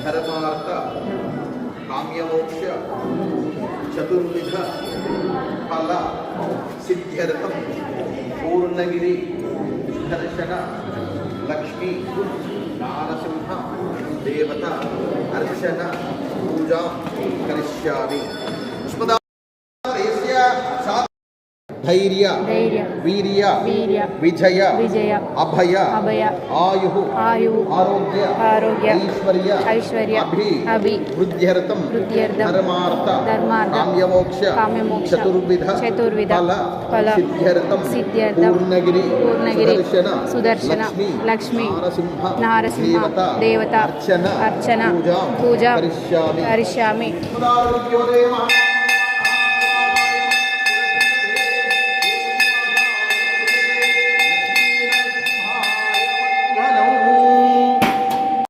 धर्मार्थ काम्यमोक्ष चतुर्विध फल सिद्ध्यर्थम पूर्णगिरि दर्शन लक्ष्मी नारसिंह देवता अर्चन पूजा करिष्यामि। धैर्य वीर्य विजय अभय आयु आरोग्य ऐश्वर्य वृद्ध्यर्थम धर्मार्थ काम्यमोक्ष चतुर्विध फल सिद्ध्यर्थम पूर्णगिरि सुदर्शन लक्ष्मी नारसिंह देवता अर्चन पूजा करिष्यामि।